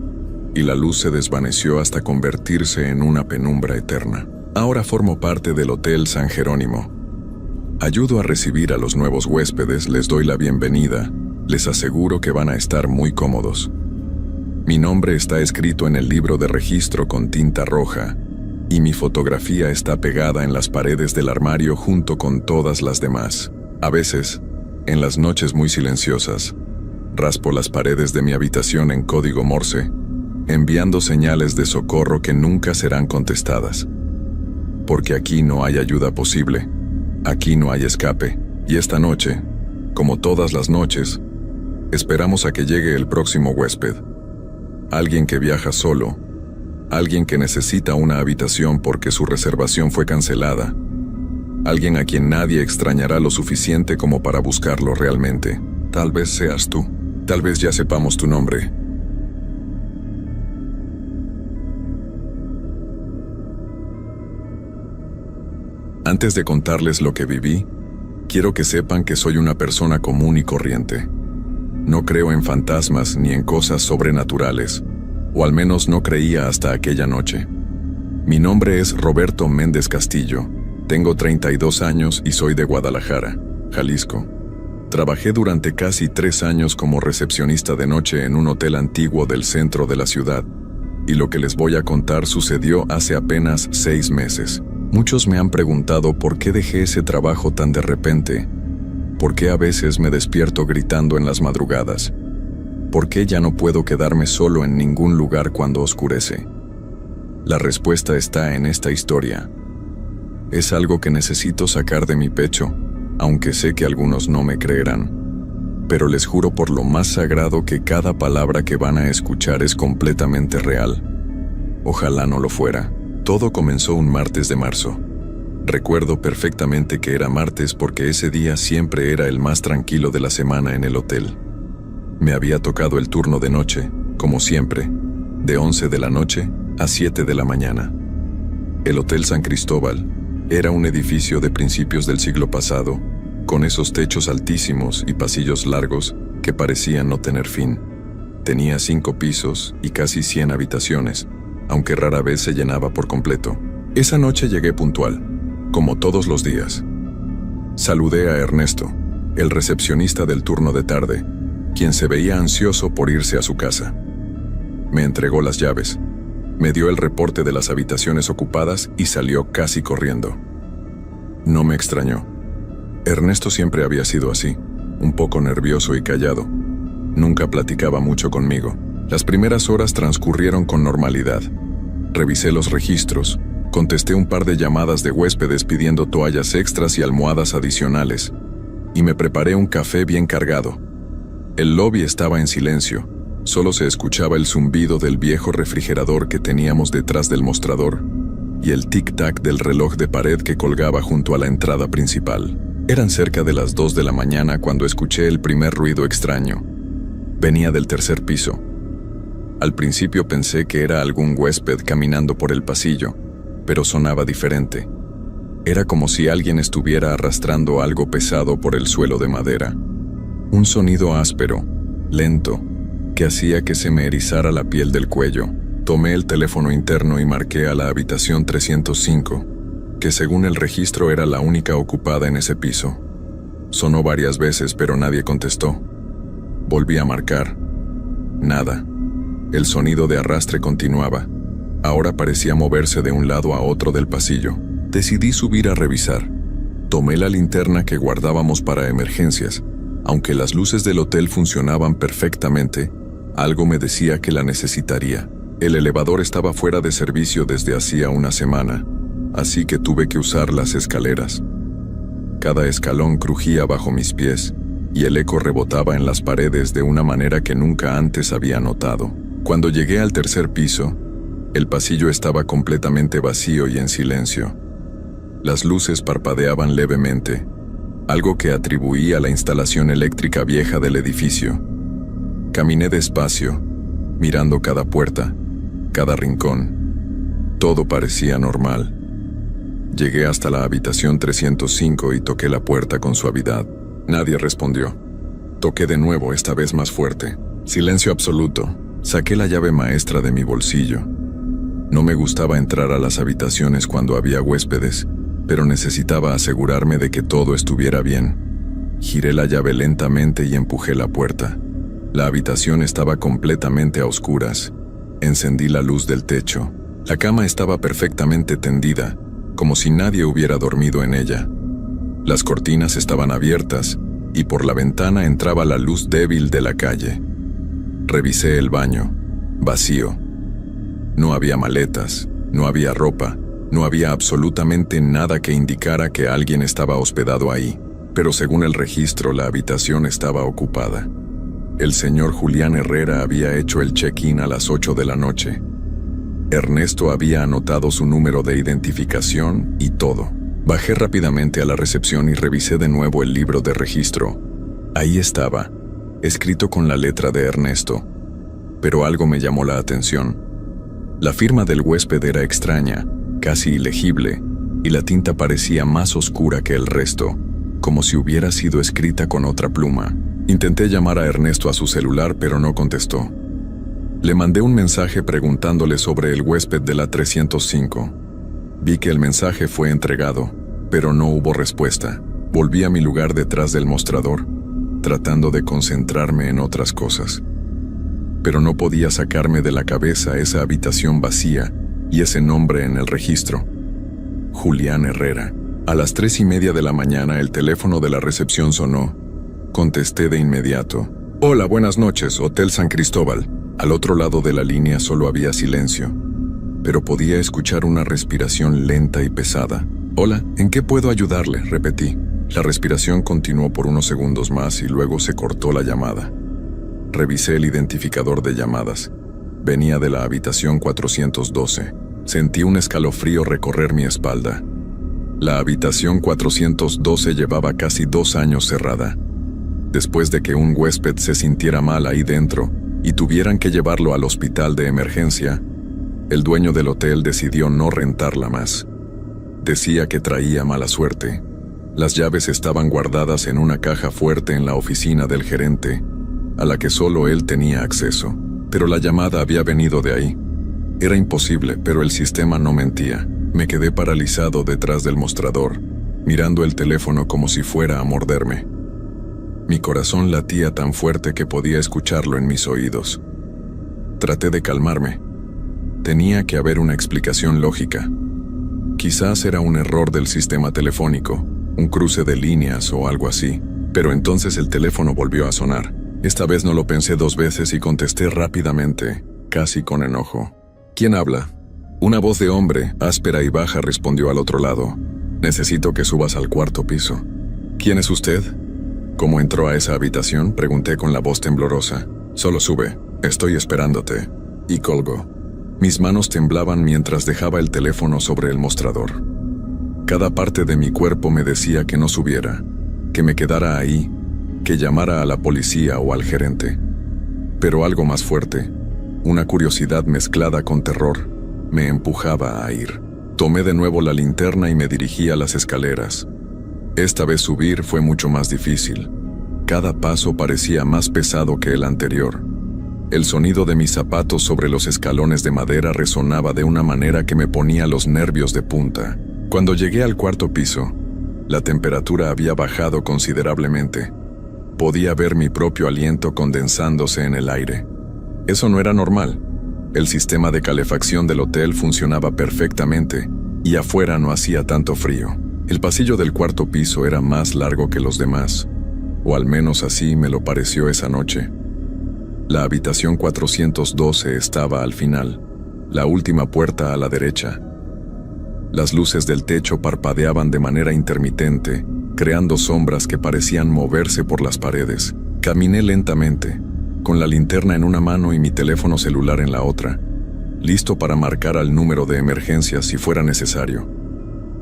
y la luz se desvaneció hasta convertirse en una penumbra eterna. Ahora formo parte del Hotel San Jerónimo. Ayudo a recibir a los nuevos huéspedes, les doy la bienvenida, les aseguro que van a estar muy cómodos. Mi nombre está escrito en el libro de registro con tinta roja, y mi fotografía está pegada en las paredes del armario junto con todas las demás. A veces, en las noches muy silenciosas, raspo las paredes de mi habitación en código Morse, enviando señales de socorro que nunca serán contestadas. Porque aquí no hay ayuda posible, aquí no hay escape, y esta noche, como todas las noches, esperamos a que llegue el próximo huésped. Alguien que viaja solo, alguien que necesita una habitación porque su reservación fue cancelada, alguien a quien nadie extrañará lo suficiente como para buscarlo realmente. Tal vez seas tú, tal vez ya sepamos tu nombre. Antes de contarles lo que viví, quiero que sepan que soy una persona común y corriente. No creo en fantasmas ni en cosas sobrenaturales, o al menos no creía hasta aquella noche. Mi nombre es Roberto Méndez Castillo, tengo 32 años y soy de Guadalajara, Jalisco. Trabajé durante casi 3 años como recepcionista de noche en un hotel antiguo del centro de la ciudad, y lo que les voy a contar sucedió hace apenas 6 meses. Muchos me han preguntado por qué dejé ese trabajo tan de repente, por qué a veces me despierto gritando en las madrugadas, por qué ya no puedo quedarme solo en ningún lugar cuando oscurece. La respuesta está en esta historia. Es algo que necesito sacar de mi pecho, aunque sé que algunos no me creerán. Pero les juro por lo más sagrado que cada palabra que van a escuchar es completamente real. Ojalá no lo fuera. Todo comenzó un martes de marzo. Recuerdo perfectamente que era martes porque ese día siempre era el más tranquilo de la semana en el hotel. Me había tocado el turno de noche, como siempre, de 11 de la noche a 7 de la mañana. El Hotel San Cristóbal era un edificio de principios del siglo pasado, con esos techos altísimos y pasillos largos que parecían no tener fin. Tenía 5 pisos y casi 100 habitaciones, aunque rara vez se llenaba por completo. Esa noche llegué puntual, como todos los días. Saludé a Ernesto, el recepcionista del turno de tarde, quien se veía ansioso por irse a su casa. Me entregó las llaves, me dio el reporte de las habitaciones ocupadas y salió casi corriendo. No me extrañó. Ernesto siempre había sido así, un poco nervioso y callado. Nunca platicaba mucho conmigo. Las primeras horas transcurrieron con normalidad. Revisé los registros, contesté un par de llamadas de huéspedes pidiendo toallas extras y almohadas adicionales, y me preparé un café bien cargado. El lobby estaba en silencio, solo se escuchaba el zumbido del viejo refrigerador que teníamos detrás del mostrador y el tic-tac del reloj de pared que colgaba junto a la entrada principal. Eran cerca de las 2 de la mañana cuando escuché el primer ruido extraño. Venía del tercer piso. Al principio pensé que era algún huésped caminando por el pasillo, pero sonaba diferente. Era como si alguien estuviera arrastrando algo pesado por el suelo de madera. Un sonido áspero, lento, que hacía que se me erizara la piel del cuello. Tomé el teléfono interno y marqué a la habitación 305, que según el registro era la única ocupada en ese piso. Sonó varias veces, pero nadie contestó. Volví a marcar. Nada. El sonido de arrastre continuaba. Ahora parecía moverse de un lado a otro del pasillo. Decidí subir a revisar. Tomé la linterna que guardábamos para emergencias. Aunque las luces del hotel funcionaban perfectamente, algo me decía que la necesitaría. El elevador estaba fuera de servicio desde hacía una semana, así que tuve que usar las escaleras. Cada escalón crujía bajo mis pies, y el eco rebotaba en las paredes de una manera que nunca antes había notado. Cuando llegué al tercer piso, el pasillo estaba completamente vacío y en silencio. Las luces parpadeaban levemente, algo que atribuí a la instalación eléctrica vieja del edificio. Caminé despacio, mirando cada puerta, cada rincón. Todo parecía normal. Llegué hasta la habitación 305 y toqué la puerta con suavidad. Nadie respondió. Toqué de nuevo, esta vez más fuerte. Silencio absoluto. Saqué la llave maestra de mi bolsillo. No me gustaba entrar a las habitaciones cuando había huéspedes, pero necesitaba asegurarme de que todo estuviera bien. Giré la llave lentamente y empujé la puerta. La habitación estaba completamente a oscuras. Encendí la luz del techo. La cama estaba perfectamente tendida, como si nadie hubiera dormido en ella. Las cortinas estaban abiertas y por la ventana entraba la luz débil de la calle. Revisé el baño. Vacío. No había maletas, no había ropa, no había absolutamente nada que indicara que alguien estaba hospedado ahí, pero según el registro la habitación estaba ocupada. El señor Julián Herrera había hecho el check-in a las 8 de la noche. Ernesto había anotado su número de identificación y todo. Bajé rápidamente a la recepción y revisé de nuevo el libro de registro. Ahí estaba, escrito con la letra de Ernesto, pero algo me llamó la atención. La firma del huésped era extraña, casi ilegible, y la tinta parecía más oscura que el resto, como si hubiera sido escrita con otra pluma. Intenté llamar a Ernesto a su celular, pero no contestó. Le mandé un mensaje preguntándole sobre el huésped de la 305. Vi que el mensaje fue entregado, pero no hubo respuesta. Volví a mi lugar detrás del mostrador, tratando de concentrarme en otras cosas. Pero no podía sacarme de la cabeza esa habitación vacía y ese nombre en el registro. Julián Herrera. A las 3:30 de la mañana el teléfono de la recepción sonó. Contesté de inmediato. Hola, buenas noches, Hotel San Cristóbal. Al otro lado de la línea solo había silencio, pero podía escuchar una respiración lenta y pesada. Hola, ¿en qué puedo ayudarle?, repetí. La respiración continuó por unos segundos más y luego se cortó la llamada. Revisé el identificador de llamadas. Venía de la habitación 412. Sentí un escalofrío recorrer mi espalda. La habitación 412 llevaba casi 2 años cerrada. Después de que un huésped se sintiera mal ahí dentro y tuvieran que llevarlo al hospital de emergencia, el dueño del hotel decidió no rentarla más. Decía que traía mala suerte. Las llaves estaban guardadas en una caja fuerte en la oficina del gerente, a la que solo él tenía acceso. Pero la llamada había venido de ahí. Era imposible, pero el sistema no mentía. Me quedé paralizado detrás del mostrador, mirando el teléfono como si fuera a morderme. Mi corazón latía tan fuerte que podía escucharlo en mis oídos. Traté de calmarme. Tenía que haber una explicación lógica. Quizás era un error del sistema telefónico, un cruce de líneas o algo así. Pero entonces el teléfono volvió a sonar. Esta vez no lo pensé 2 veces y contesté rápidamente, casi con enojo. ¿Quién habla? Una voz de hombre, áspera y baja, respondió al otro lado. Necesito que subas al 4º piso. ¿Quién es usted? ¿Cómo entró a esa habitación?, pregunté con la voz temblorosa. Solo sube, estoy esperándote. Y colgó. Mis manos temblaban mientras dejaba el teléfono sobre el mostrador. Cada parte de mi cuerpo me decía que no subiera, que me quedara ahí, que llamara a la policía o al gerente. Pero algo más fuerte, una curiosidad mezclada con terror, me empujaba a ir. Tomé de nuevo la linterna y me dirigí a las escaleras. Esta vez subir fue mucho más difícil. Cada paso parecía más pesado que el anterior. El sonido de mis zapatos sobre los escalones de madera resonaba de una manera que me ponía los nervios de punta. Cuando llegué al 4º piso, la temperatura había bajado considerablemente. Podía ver mi propio aliento condensándose en el aire. Eso no era normal. El sistema de calefacción del hotel funcionaba perfectamente y afuera no hacía tanto frío. El pasillo del 4º piso era más largo que los demás, o al menos así me lo pareció esa noche. La habitación 412 estaba al final, la última puerta a la derecha. Las luces del techo parpadeaban de manera intermitente, creando sombras que parecían moverse por las paredes. Caminé lentamente, con la linterna en una mano y mi teléfono celular en la otra, listo para marcar al número de emergencia si fuera necesario.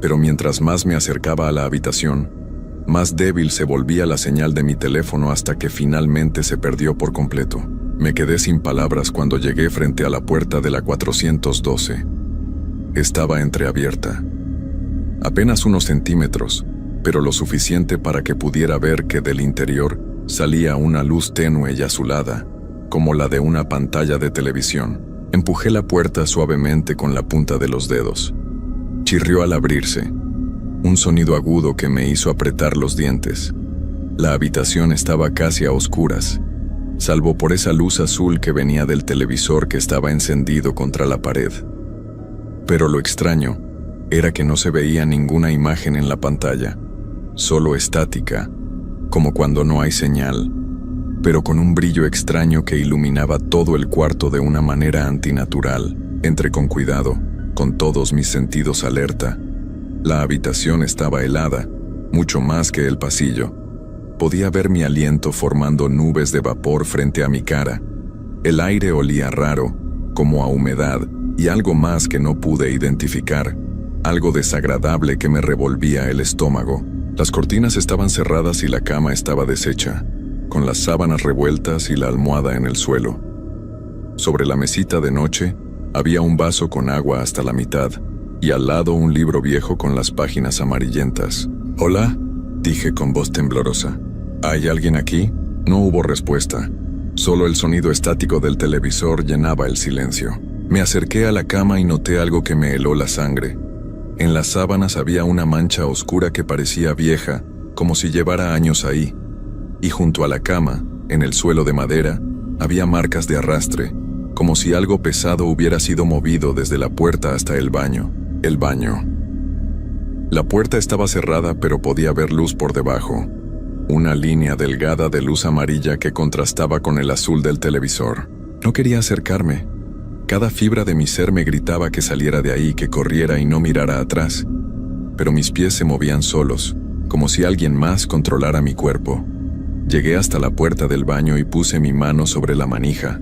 Pero mientras más me acercaba a la habitación, más débil se volvía la señal de mi teléfono hasta que finalmente se perdió por completo. Me quedé sin palabras cuando llegué frente a la puerta de la 412. Estaba entreabierta. Apenas unos centímetros, pero lo suficiente para que pudiera ver que del interior salía una luz tenue y azulada, como la de una pantalla de televisión. Empujé la puerta suavemente con la punta de los dedos. Chirrió al abrirse, un sonido agudo que me hizo apretar los dientes. La habitación estaba casi a oscuras, salvo por esa luz azul que venía del televisor que estaba encendido contra la pared. Pero lo extraño era que no se veía ninguna imagen en la pantalla, solo estática, como cuando no hay señal, pero con un brillo extraño que iluminaba todo el cuarto de una manera antinatural. Entré con cuidado, con todos mis sentidos alerta. La habitación estaba helada, mucho más que el pasillo. Podía ver mi aliento formando nubes de vapor frente a mi cara. El aire olía raro, como a humedad, y algo más que no pude identificar, algo desagradable que me revolvía el estómago. Las cortinas estaban cerradas y la cama estaba deshecha, con las sábanas revueltas y la almohada en el suelo. Sobre la mesita de noche, había un vaso con agua hasta la mitad, y al lado un libro viejo con las páginas amarillentas. «Hola», dije con voz temblorosa. «¿Hay alguien aquí?». No hubo respuesta. Solo el sonido estático del televisor llenaba el silencio. Me acerqué a la cama y noté algo que me heló la sangre. En las sábanas había una mancha oscura que parecía vieja, como si llevara años ahí. Y junto a la cama, en el suelo de madera, había marcas de arrastre, como si algo pesado hubiera sido movido desde la puerta hasta el baño. El baño. La puerta estaba cerrada, pero podía ver luz por debajo. Una línea delgada de luz amarilla que contrastaba con el azul del televisor. No quería acercarme. Cada fibra de mi ser me gritaba que saliera de ahí, que corriera y no mirara atrás. Pero mis pies se movían solos, como si alguien más controlara mi cuerpo. Llegué hasta la puerta del baño y puse mi mano sobre la manija.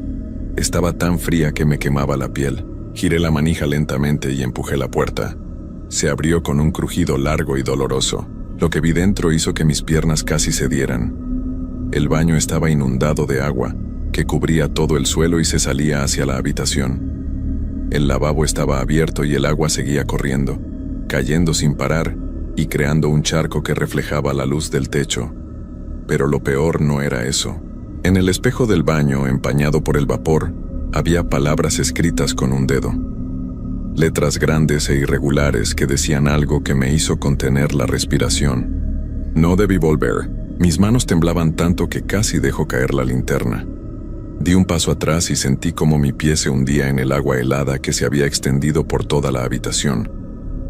Estaba tan fría que me quemaba la piel. Giré la manija lentamente y empujé la puerta. Se abrió con un crujido largo y doloroso. Lo que vi dentro hizo que mis piernas casi cedieran. El baño estaba inundado de agua, que cubría todo el suelo y se salía hacia la habitación. El lavabo estaba abierto y el agua seguía corriendo, cayendo sin parar y creando un charco que reflejaba la luz del techo. Pero lo peor no era eso. En el espejo del baño, empañado por el vapor, había palabras escritas con un dedo. Letras grandes e irregulares que decían algo que me hizo contener la respiración. No debí volver. Mis manos temblaban tanto que casi dejó caer la linterna. Di un paso atrás y sentí como mi pie se hundía en el agua helada que se había extendido por toda la habitación.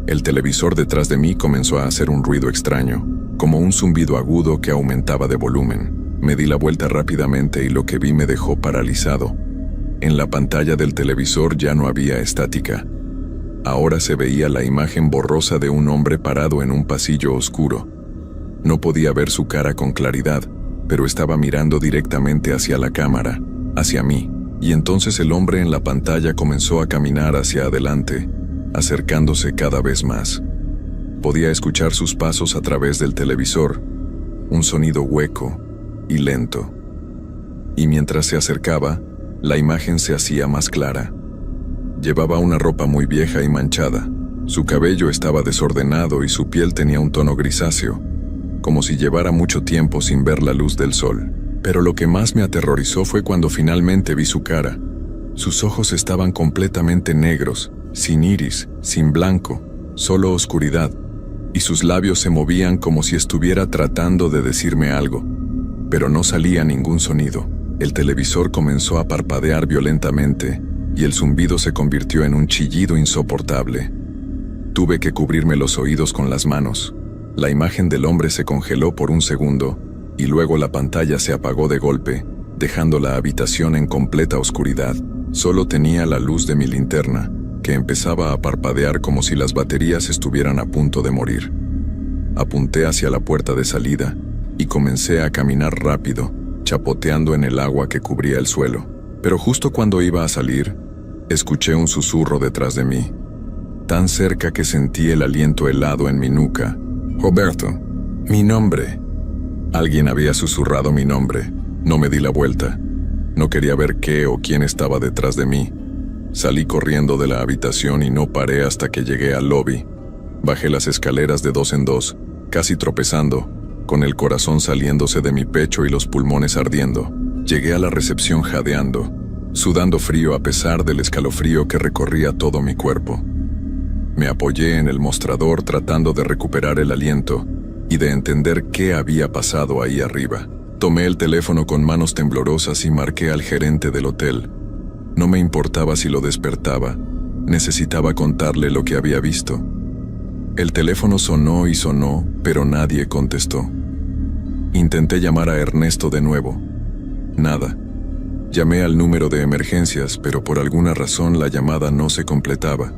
El televisor detrás de mí comenzó a hacer un ruido extraño, como un zumbido agudo que aumentaba de volumen. Me di la vuelta rápidamente y lo que vi me dejó paralizado. En la pantalla del televisor ya no había estática. Ahora se veía la imagen borrosa de un hombre parado en un pasillo oscuro. No podía ver su cara con claridad, pero estaba mirando directamente hacia la cámara, hacia mí, y entonces el hombre en la pantalla comenzó a caminar hacia adelante, acercándose cada vez más. Podía escuchar sus pasos a través del televisor, un sonido hueco y lento. Y mientras se acercaba, la imagen se hacía más clara. Llevaba una ropa muy vieja y manchada. Su cabello estaba desordenado y su piel tenía un tono grisáceo, como si llevara mucho tiempo sin ver la luz del sol. Pero lo que más me aterrorizó fue cuando finalmente vi su cara. Sus ojos estaban completamente negros, sin iris, sin blanco, solo oscuridad, y sus labios se movían como si estuviera tratando de decirme algo, pero no salía ningún sonido. El televisor comenzó a parpadear violentamente, y el zumbido se convirtió en un chillido insoportable. Tuve que cubrirme los oídos con las manos. La imagen del hombre se congeló por un segundo, y luego la pantalla se apagó de golpe, dejando la habitación en completa oscuridad. Solo tenía la luz de mi linterna, que empezaba a parpadear como si las baterías estuvieran a punto de morir. Apunté hacia la puerta de salida, y comencé a caminar rápido, chapoteando en el agua que cubría el suelo. Pero justo cuando iba a salir, escuché un susurro detrás de mí, tan cerca que sentí el aliento helado en mi nuca. «Roberto, mi nombre». Alguien había susurrado mi nombre. No me di la vuelta. No quería ver qué o quién estaba detrás de mí. Salí corriendo de la habitación y no paré hasta que llegué al lobby. Bajé las escaleras de 2 en 2, casi tropezando, con el corazón saliéndose de mi pecho y los pulmones ardiendo. Llegué a la recepción jadeando, sudando frío a pesar del escalofrío que recorría todo mi cuerpo. Me apoyé en el mostrador tratando de recuperar el aliento y de entender qué había pasado ahí arriba. Tomé el teléfono con manos temblorosas y marqué al gerente del hotel. No me importaba si lo despertaba, necesitaba contarle lo que había visto. El teléfono sonó y sonó, pero nadie contestó. Intenté llamar a Ernesto de nuevo. Nada. Llamé al número de emergencias, pero por alguna razón la llamada no se completaba,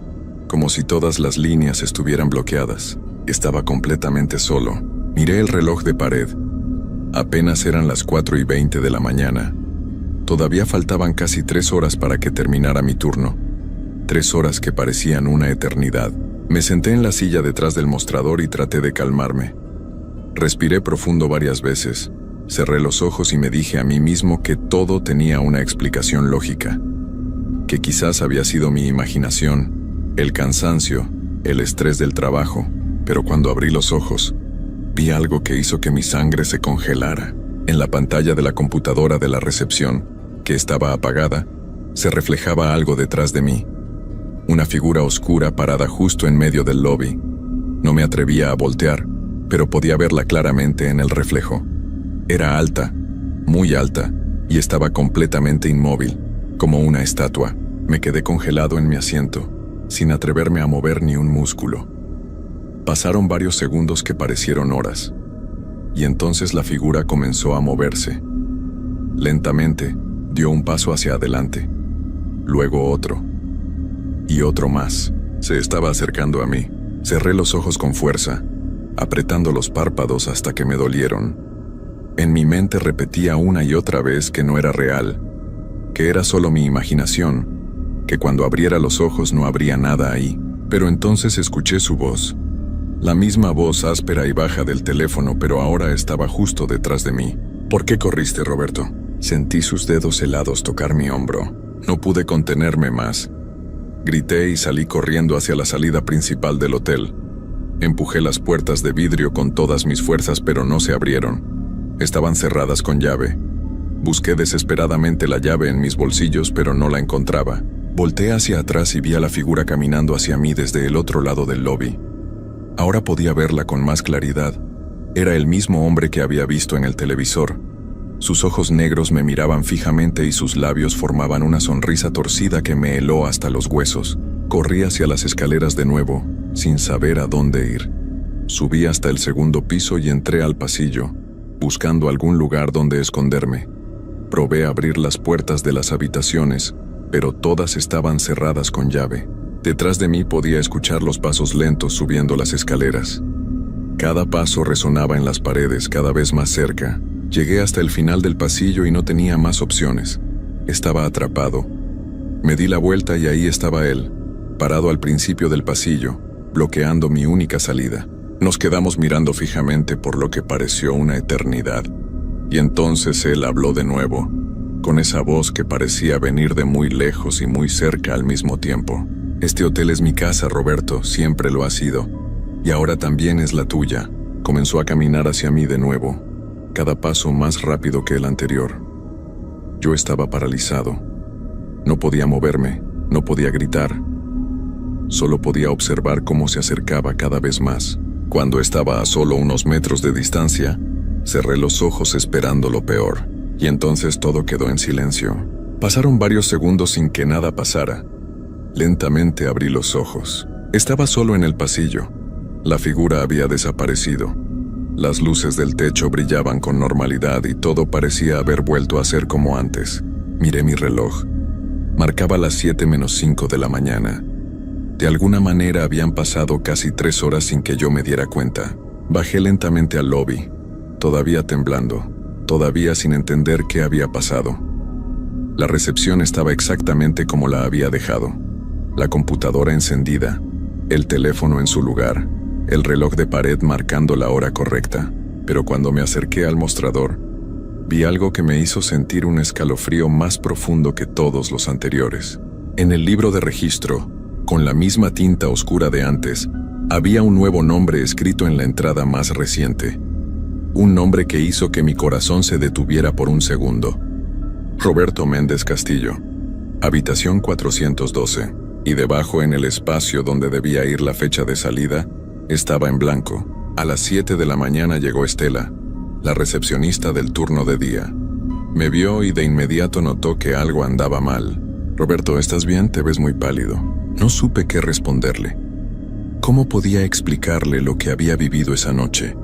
como si todas las líneas estuvieran bloqueadas. Estaba completamente solo. Miré el reloj de pared. Apenas eran las 4:20 de la mañana. Todavía faltaban casi 3 horas para que terminara mi turno. 3 horas que parecían una eternidad. Me senté en la silla detrás del mostrador y traté de calmarme. Respiré profundo varias veces. Cerré los ojos y me dije a mí mismo que todo tenía una explicación lógica. Que quizás había sido mi imaginación, el cansancio, el estrés del trabajo. Pero cuando abrí los ojos, vi algo que hizo que mi sangre se congelara. En la pantalla de la computadora de la recepción, que estaba apagada, se reflejaba algo detrás de mí. Una figura oscura parada justo en medio del lobby. No me atrevía a voltear, pero podía verla claramente en el reflejo. Era alta, muy alta, y estaba completamente inmóvil, como una estatua. Me quedé congelado en mi asiento, sin atreverme a mover ni un músculo. Pasaron varios segundos que parecieron horas, y entonces la figura comenzó a moverse. Lentamente, dio un paso hacia adelante, luego otro, y otro más. Se estaba acercando a mí. Cerré los ojos con fuerza, apretando los párpados hasta que me dolieron. En mi mente repetía una y otra vez que no era real, que era solo mi imaginación, que cuando abriera los ojos no habría nada ahí. Pero entonces escuché su voz. La misma voz áspera y baja del teléfono, pero ahora estaba justo detrás de mí. ¿Por qué corriste, Roberto? Sentí sus dedos helados tocar mi hombro. No pude contenerme más. Grité y salí corriendo hacia la salida principal del hotel. Empujé las puertas de vidrio con todas mis fuerzas, pero no se abrieron. Estaban cerradas con llave. Busqué desesperadamente la llave en mis bolsillos, pero no la encontraba. Volteé hacia atrás y vi a la figura caminando hacia mí desde el otro lado del lobby. Ahora podía verla con más claridad. Era el mismo hombre que había visto en el televisor. Sus ojos negros me miraban fijamente y sus labios formaban una sonrisa torcida que me heló hasta los huesos. Corrí hacia las escaleras de nuevo, sin saber a dónde ir. Subí hasta el segundo piso y entré al pasillo, buscando algún lugar donde esconderme. Probé abrir las puertas de las habitaciones, pero todas estaban cerradas con llave. Detrás de mí podía escuchar los pasos lentos subiendo las escaleras. Cada paso resonaba en las paredes cada vez más cerca. Llegué hasta el final del pasillo y no tenía más opciones. Estaba atrapado. Me di la vuelta y ahí estaba él, parado al principio del pasillo, bloqueando mi única salida. Nos quedamos mirando fijamente por lo que pareció una eternidad. Y entonces él habló de nuevo, con esa voz que parecía venir de muy lejos y muy cerca al mismo tiempo. Este hotel es mi casa, Roberto, siempre lo ha sido. Y ahora también es la tuya. Comenzó a caminar hacia mí de nuevo, cada paso más rápido que el anterior. Yo estaba paralizado. No podía moverme, no podía gritar. Solo podía observar cómo se acercaba cada vez más. Cuando estaba a solo unos metros de distancia, cerré los ojos esperando lo peor. Y entonces todo quedó en silencio. Pasaron varios segundos sin que nada pasara. Lentamente abrí los ojos. Estaba solo en el pasillo. La figura había desaparecido. Las luces del techo brillaban con normalidad y todo parecía haber vuelto a ser como antes. Miré mi reloj. Marcaba las 7:05 de la mañana. De alguna manera habían pasado casi 3 horas sin que yo me diera cuenta. Bajé lentamente al lobby, todavía temblando, todavía sin entender qué había pasado. La recepción estaba exactamente como la había dejado. La computadora encendida, el teléfono en su lugar, el reloj de pared marcando la hora correcta. Pero cuando me acerqué al mostrador, vi algo que me hizo sentir un escalofrío más profundo que todos los anteriores. En el libro de registro, con la misma tinta oscura de antes, había un nuevo nombre escrito en la entrada más reciente. Un nombre que hizo que mi corazón se detuviera por un segundo. Roberto Méndez Castillo, habitación 412. Y debajo, en el espacio donde debía ir la fecha de salida, estaba en blanco. A las 7 de la mañana llegó Estela, la recepcionista del turno de día. Me vio y de inmediato notó que algo andaba mal. Roberto, ¿estás bien? Te ves muy pálido. No supe qué responderle. ¿Cómo podía explicarle lo que había vivido esa noche?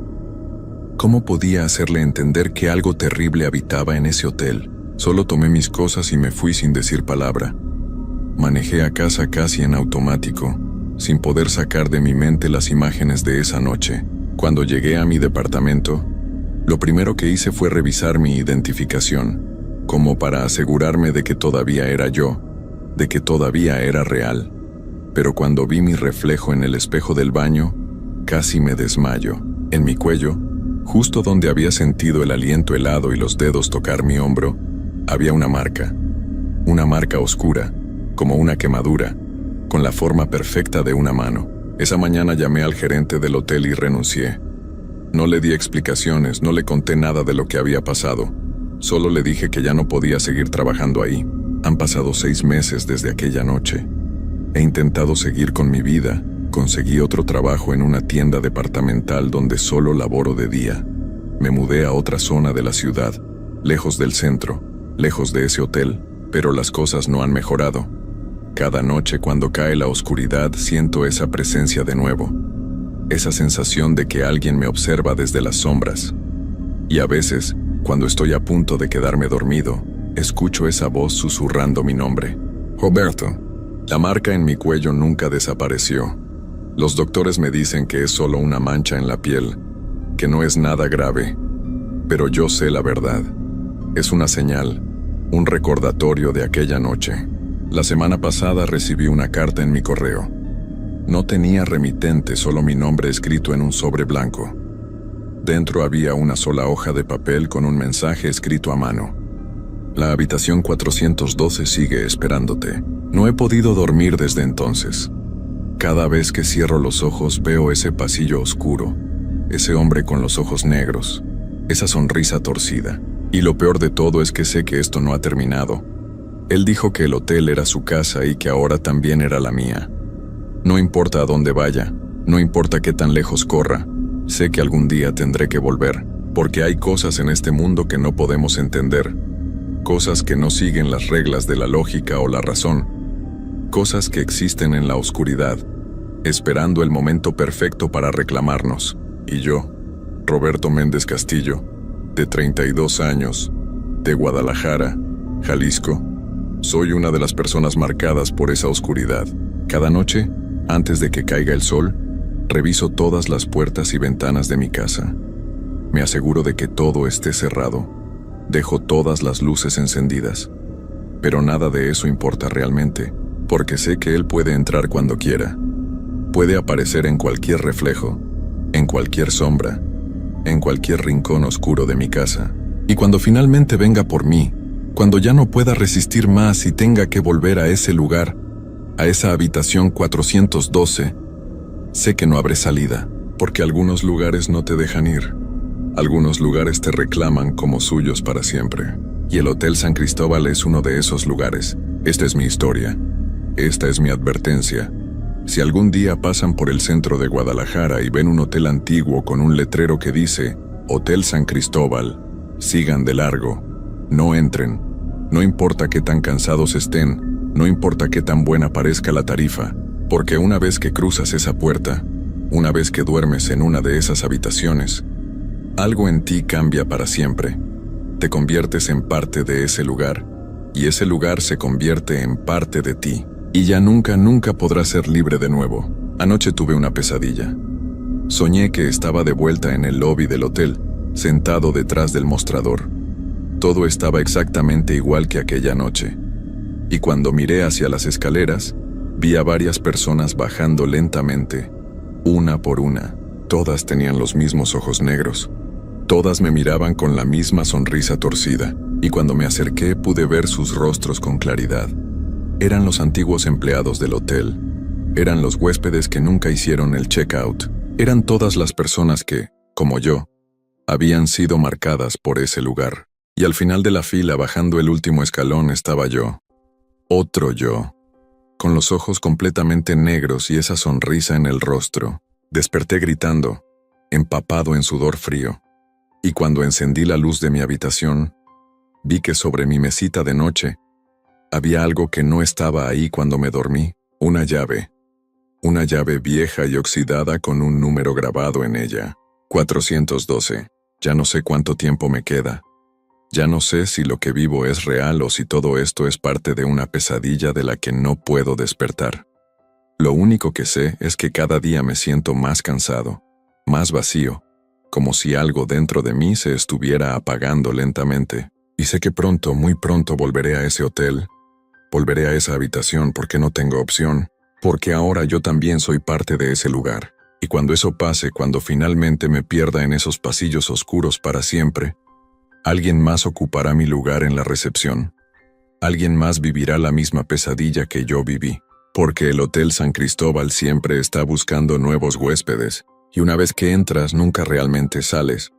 ¿Cómo podía hacerle entender que algo terrible habitaba en ese hotel? Solo tomé mis cosas y me fui sin decir palabra. Manejé a casa casi en automático, sin poder sacar de mi mente las imágenes de esa noche. Cuando llegué a mi departamento, lo primero que hice fue revisar mi identificación, como para asegurarme de que todavía era yo, de que todavía era real. Pero cuando vi mi reflejo en el espejo del baño, casi me desmayo. En mi cuello, justo donde había sentido el aliento helado y los dedos tocar mi hombro, había una marca oscura, como una quemadura, con la forma perfecta de una mano. Esa mañana llamé al gerente del hotel y renuncié. No le di explicaciones, no le conté nada de lo que había pasado. Solo le dije que ya no podía seguir trabajando ahí. Han pasado 6 meses desde aquella noche. He intentado seguir con mi vida. Conseguí otro trabajo en una tienda departamental donde solo laboro de día. Me mudé a otra zona de la ciudad, lejos del centro, lejos de ese hotel, pero las cosas no han mejorado. Cada noche cuando cae la oscuridad siento esa presencia de nuevo. Esa sensación de que alguien me observa desde las sombras. Y a veces, cuando estoy a punto de quedarme dormido, escucho esa voz susurrando mi nombre. Roberto. La marca en mi cuello nunca desapareció. Los doctores me dicen que es solo una mancha en la piel, que no es nada grave. Pero yo sé la verdad. Es una señal, un recordatorio de aquella noche. La semana pasada recibí una carta en mi correo. No tenía remitente, solo mi nombre escrito en un sobre blanco. Dentro había una sola hoja de papel con un mensaje escrito a mano. La habitación 412 sigue esperándote. No he podido dormir desde entonces. Cada vez que cierro los ojos veo ese pasillo oscuro, ese hombre con los ojos negros, esa sonrisa torcida. Y lo peor de todo es que sé que esto no ha terminado. Él dijo que el hotel era su casa y que ahora también era la mía. No importa a dónde vaya, no importa qué tan lejos corra, sé que algún día tendré que volver, porque hay cosas en este mundo que no podemos entender, cosas que no siguen las reglas de la lógica o la razón, cosas que existen en la oscuridad, esperando el momento perfecto para reclamarnos. Y yo, Roberto Méndez Castillo, de 32 años, de Guadalajara, Jalisco, soy una de las personas marcadas por esa oscuridad. Cada noche, antes de que caiga el sol, reviso todas las puertas y ventanas de mi casa. Me aseguro de que todo esté cerrado. Dejo todas las luces encendidas. Pero nada de eso importa realmente, porque sé que él puede entrar cuando quiera. Puede aparecer en cualquier reflejo, en cualquier sombra, en cualquier rincón oscuro de mi casa. Y cuando finalmente venga por mí, cuando ya no pueda resistir más y tenga que volver a ese lugar, a esa habitación 412, sé que no habré salida, porque algunos lugares no te dejan ir. Algunos lugares te reclaman como suyos para siempre. Y el Hotel San Cristóbal es uno de esos lugares. Esta es mi historia. Esta es mi advertencia. Si algún día pasan por el centro de Guadalajara y ven un hotel antiguo con un letrero que dice Hotel San Cristóbal, sigan de largo. No entren. No importa qué tan cansados estén, no importa qué tan buena parezca la tarifa, porque una vez que cruzas esa puerta, una vez que duermes en una de esas habitaciones, algo en ti cambia para siempre. Te conviertes en parte de ese lugar, y ese lugar se convierte en parte de ti. Y ya nunca podrás ser libre de nuevo. Anoche tuve una pesadilla. Soñé que estaba de vuelta en el lobby del hotel, sentado detrás del mostrador. Todo estaba exactamente igual que aquella noche. Y cuando miré hacia las escaleras, vi a varias personas bajando lentamente, una por una. Todas tenían los mismos ojos negros. Todas me miraban con la misma sonrisa torcida, y cuando me acerqué pude ver sus rostros con claridad. Eran los antiguos empleados del hotel. Eran los huéspedes que nunca hicieron el check-out. Eran todas las personas que, como yo, habían sido marcadas por ese lugar. Y al final de la fila, bajando el último escalón, estaba yo. Otro yo. Con los ojos completamente negros y esa sonrisa en el rostro. Desperté gritando, empapado en sudor frío. Y cuando encendí la luz de mi habitación, vi que sobre mi mesita de noche había algo que no estaba ahí cuando me dormí, una llave vieja y oxidada con un número grabado en ella, 412. Ya no sé cuánto tiempo me queda. Ya no sé si lo que vivo es real o si todo esto es parte de una pesadilla de la que no puedo despertar. Lo único que sé es que cada día me siento más cansado, más vacío, como si algo dentro de mí se estuviera apagando lentamente. Y sé que pronto, muy pronto volveré a ese hotel. Volveré a esa habitación porque no tengo opción, porque ahora yo también soy parte de ese lugar. Y cuando eso pase, cuando finalmente me pierda en esos pasillos oscuros para siempre, alguien más ocupará mi lugar en la recepción. Alguien más vivirá la misma pesadilla que yo viví, porque el Hotel San Cristóbal siempre está buscando nuevos huéspedes, y una vez que entras nunca realmente sales,